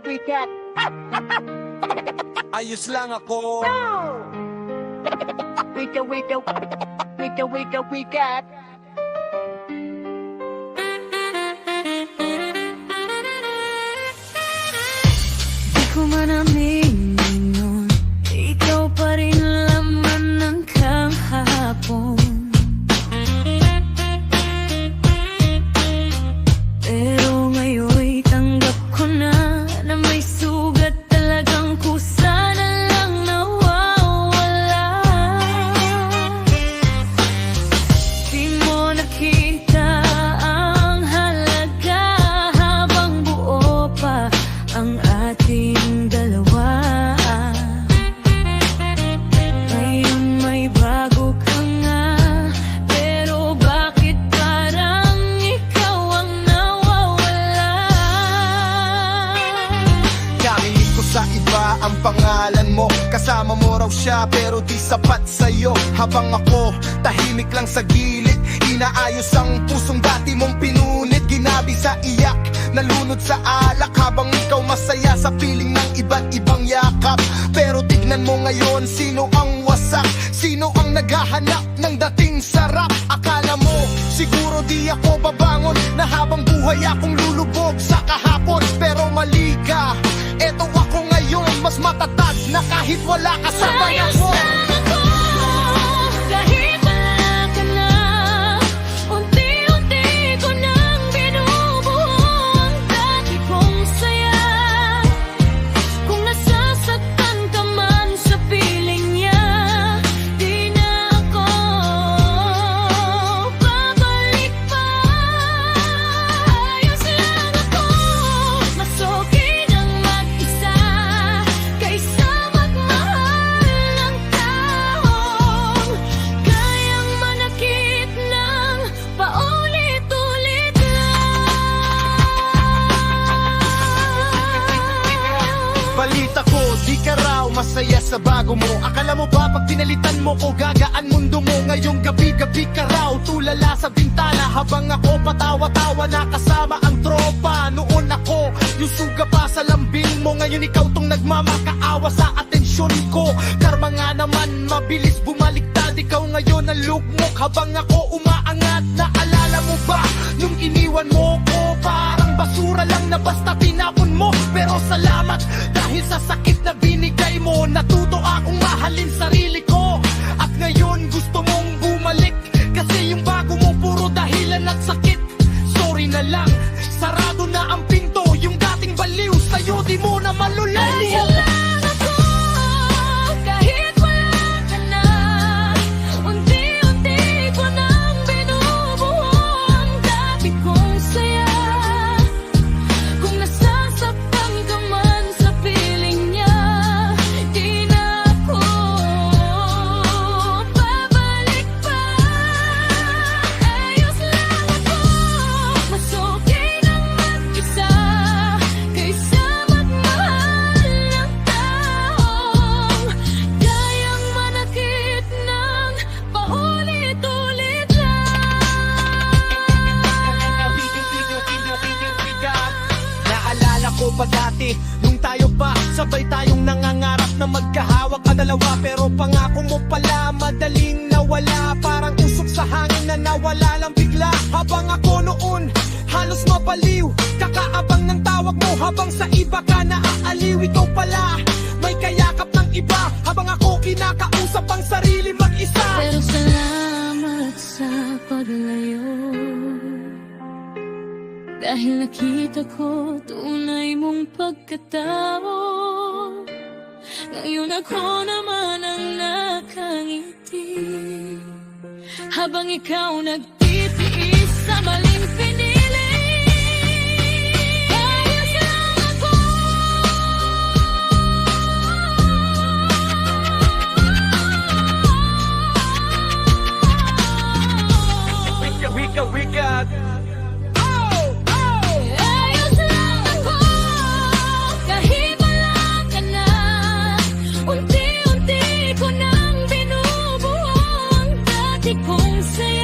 Wika. Ayos lang ako. Wika. Di ko man aminin nun, ikaw pa rin laman ng kahapon. Pero ngayon'y tanggap ko na may sugat talagang kusa na lang nawawala. Di mo nakita ang halaga habang buo pa ang ating dalawa. Ngayon may bago ka nga, pero bakit parang ikaw ang nawawala? Narinig ko sa iba ang pangalan mo, kasama mo raw siya pero di sapat sa'yo. Habang ako tahimik lang sa gilid, inaayos ang pusong dati mong pinunit. Ginabi sa iyak, nalunod sa alak, habang ikaw masaya sa piling ng iba't ibang yakap. Pero tignan mo ngayon, sino ang wasak? Sino ang naghahanap ng dating sarap? Akala mo, siguro di ako babangon, na habang buhay akong lulubog sa kahapon. Pero mali ka, eto ako ngayon, mas matatag na kahit wala ka sa Ayos panahon. lang ako, kahit wala ka na. Unti-unti ko nang binubuo ang dati kong saya. Kung nasasaktan ka man sa piling niya, di na ako babalik pa. Ayos lang ako, mas okay nang mag-isa kaysa magmahal ng taong kayang manakit ng paulit-ulit lang. Balita ko, di ka raw masaya sa bago mo. Akala mo ba pag pinalitan mo ko gagaan mundo mo? Ngayong gabi-gabi ka raw tulala sa bintana, habang ako patawa-tawa na kasama ang tropa. Noon ako yung suga pa sa lambing mo, ngayon ikaw tong nagmamakaawa sa atensyon ko. Karma nga naman, mabilis bumaliktad. Ikaw ngayon ang lugmok habang ako umaangat. Naalala mo ba nung iniwan mo ko? Parang basura lang na basta tinapon mo. Pero salamat dahil sa sakit na binigay mo, natuto akong mahalin sarili ko. At ngayon gusto mong bumalik, kasi yung bago mo puro dahilan at sakit. Sorry na lang, sarado na ang pinto. Yung dating baliw sa'yo di mo na maluloko. Ayos lang ako, kahit wala ka na. Unti-unti ko nang binubuo ang dati kong saya. Kung nasasaktan ka man sa piling niya, di na ako babalik pa. Ayos lang ako, mas okay nang mag-isa kaysa magmahal ng taong kayang manakit ng paulit-ulit lang. Naalala ko pa dati, nung tayo pa sabay tayong nangangarap na magkahawak ang dalawa. Pero pangako mo pala madaling nawala, parang usok sa hangin na nawala lang bigla. Habang ako noon halos mabaliw, kakaabang ng tawag mo habang sa iba ka naaaliw. Ikaw pala may kayakap ng iba, habang ako kinakausap ang sarili mag-isa. Pero salamat sa paglayo, dahil nakita ko tunay mong pagkatao. Ngayon ako naman ang nakangiti, habang ikaw nagtitiis sa maling pinili. Ayos lang ako, Wika. ayos lang ako, kahit wala ka na. Unti-unti ko nang binubuo ang dati kong saya.